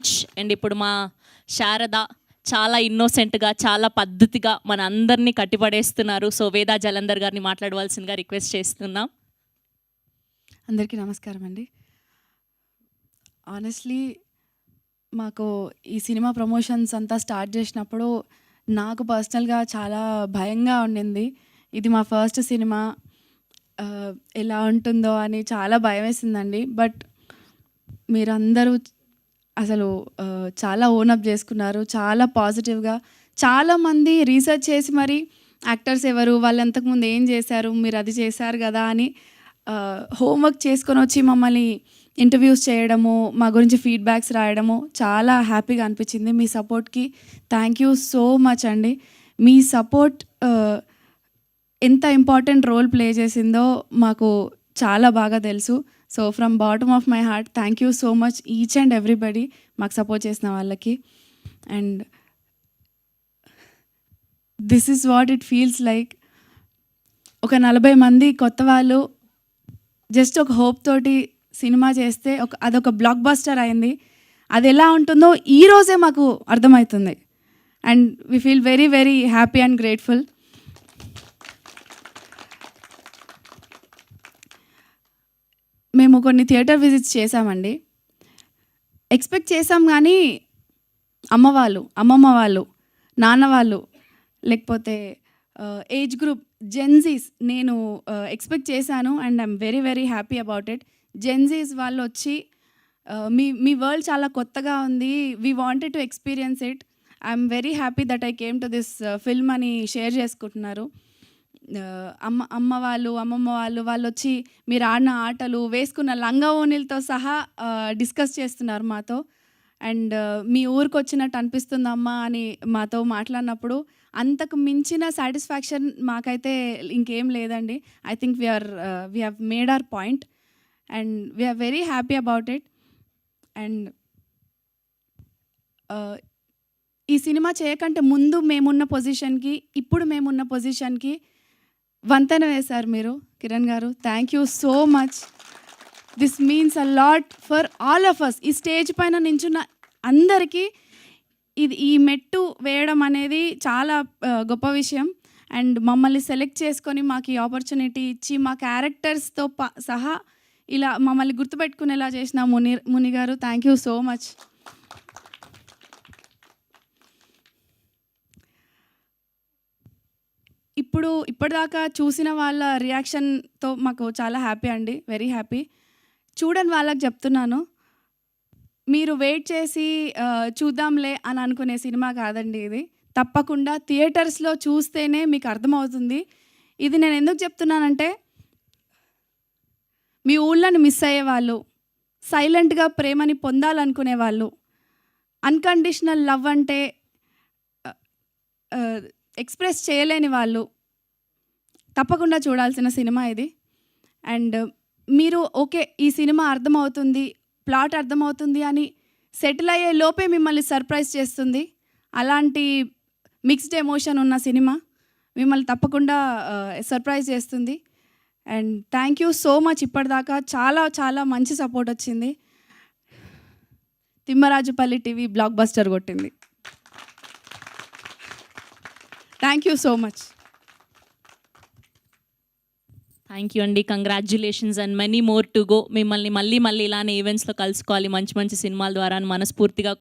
Much. And ఇప్పుడు మా శారద చాలా ఇన్నోసెంట్గా, చాలా పద్ధతిగా మన అందరినీ కట్టిపడేస్తున్నారు. సో వేదా జలంధర్ గారిని మాట్లాడవలసిందిగా రిక్వెస్ట్ చేస్తున్నాం. అందరికీ నమస్కారం అండి. ఆనెస్ట్లీ మాకు ఈ సినిమా ప్రమోషన్స్ అంతా స్టార్ట్ చేసినప్పుడు నాకు పర్సనల్గా చాలా భయంగా ఉండింది. ఇది మా ఫస్ట్ సినిమా, ఎలా ఉంటుందో అని చాలా భయం వేసిందండి. బట్ మీరందరూ అసలు చాలా ఓనప్ చేసుకున్నారు, చాలా పాజిటివ్గా. చాలామంది రీసెర్చ్ చేసి మరి యాక్టర్స్ ఎవరు, వాళ్ళు అంతకుముందు ఏం చేశారు, మీరు అది చేశారు కదా అని హోంవర్క్ చేసుకొని వచ్చి మమ్మల్ని ఇంటర్వ్యూస్ చేయడము, మా గురించి ఫీడ్బ్యాక్స్ రాయడము చాలా హ్యాపీగా అనిపించింది. మీ సపోర్ట్కి థ్యాంక్ యూ సో మచ్ అండి. మీ సపోర్ట్ ఎంత ఇంపార్టెంట్ రోల్ ప్లే చేసిందో మాకు చాలా బాగా తెలుసు. So from bottom of my heart thank you so much each and everybody మాకు సపోర్ట్ చేసిన వాళ్ళకి. And this is what it feels like. ఒక 40 మంది కొత్త వాళ్ళు జస్ట్ ఒక హోప్ తోటి సినిమా చేస్తే అదొక బ్లాక్ బస్టర్ అయింది. అది ఎలా ఉంటుందో ఈరోజే మాకు అర్థమవుతుంది. And we feel very very happy and grateful. మేము కొన్ని థియేటర్ విజిట్స్ చేశామండి. ఎక్స్పెక్ట్ చేసాం కానీ అమ్మమ్మ వాళ్ళు, నాన్న వాళ్ళు, లేకపోతే ఏజ్ గ్రూప్ జెన్జీస్ నేను ఎక్స్పెక్ట్ చేశాను. And I'm very very happy about it. Gen Zs వాళ్ళు వచ్చి మీ వరల్డ్ చాలా కొత్తగా ఉంది, we wanted to experience it, I'm very happy that I came to this film అని షేర్ చేసుకుంటున్నారు. అమ్మమ్మ వాళ్ళు వచ్చి మీరు ఆడిన ఆటలు, వేసుకున్న లంగా ఓణీలతో సహా డిస్కస్ చేస్తున్నారు మాతో. అండ్ మీ ఊరికి వచ్చినట్టు అనిపిస్తుందమ్మా అని మాతో మాట్లాడినప్పుడు అంతకు మించిన సాటిస్ఫాక్షన్ మాకైతే ఇంకేం లేదండి. I think we have made our point and we are very happy about it. And ఈ సినిమా చేయకంటే ముందు మేమున్న పొజిషన్కి, ఇప్పుడు మేమున్న పొజిషన్కి వంతెన వేశారు మీరు, Kiran garu. Thank you so much. This means a lot for all of us. ఈ స్టేజ్ పైన నించున్న అందరికీ ఈ మెట్టు వేయడం అనేది చాలా గొప్ప విషయం. అండ్ మమ్మల్ని సెలెక్ట్ చేసుకొని మాకు ఈ ఆపర్చునిటీ ఇచ్చి మా క్యారెక్టర్స్తో సహా ఇలా మమ్మల్ని గుర్తుపెట్టుకునేలా చేసిన ముని గారు, థ్యాంక్ యూ సో మచ్. ఇప్పటిదాకా చూసిన వాళ్ళ రియాక్షన్తో మాకు చాలా హ్యాపీ అండి, వెరీ హ్యాపీ. చూడని వాళ్ళకి చెప్తున్నాను, మీరు వెయిట్ చేసి చూద్దాంలే అని అనుకునే సినిమా కాదండి ఇది. తప్పకుండా థియేటర్స్లో చూస్తేనే మీకు అర్థమవుతుంది. ఇది నేను ఎందుకు చెప్తున్నానంటే, మీ ఊళ్ళని మిస్ అయ్యేవాళ్ళు, సైలెంట్గా ప్రేమని పొందాలనుకునే వాళ్ళు, అన్కండిషనల్ లవ్ అంటే ఎక్స్ప్రెస్ చేయలేని వాళ్ళు తప్పకుండా చూడాల్సిన సినిమా ఇది. అండ్ మీరు ఓకే ఈ సినిమా అర్థమవుతుంది, ప్లాట్ అర్థమవుతుంది అని సెటిల్ అయ్యే లోపే మిమ్మల్ని సర్ప్రైజ్ చేస్తుంది. అలాంటి మిక్స్డ్ ఎమోషన్ ఉన్న సినిమా మిమ్మల్ని తప్పకుండా సర్ప్రైజ్ చేస్తుంది. And thank you so much. ఇప్పటిదాకా చాలా చాలా మంచి సపోర్ట్ వచ్చింది. తిమ్మరాజుపల్లి టీవీ బ్లాక్ బస్టర్ కొట్టింది. Thank you so much. Thank you అండి. Congratulations and many more to go. మిమ్మల్ని మళ్ళీ ఇలానే ఈవెంట్స్లో కలుసుకోవాలి, మంచి మంచి సినిమాల ద్వారా మనస్ఫూర్తిగా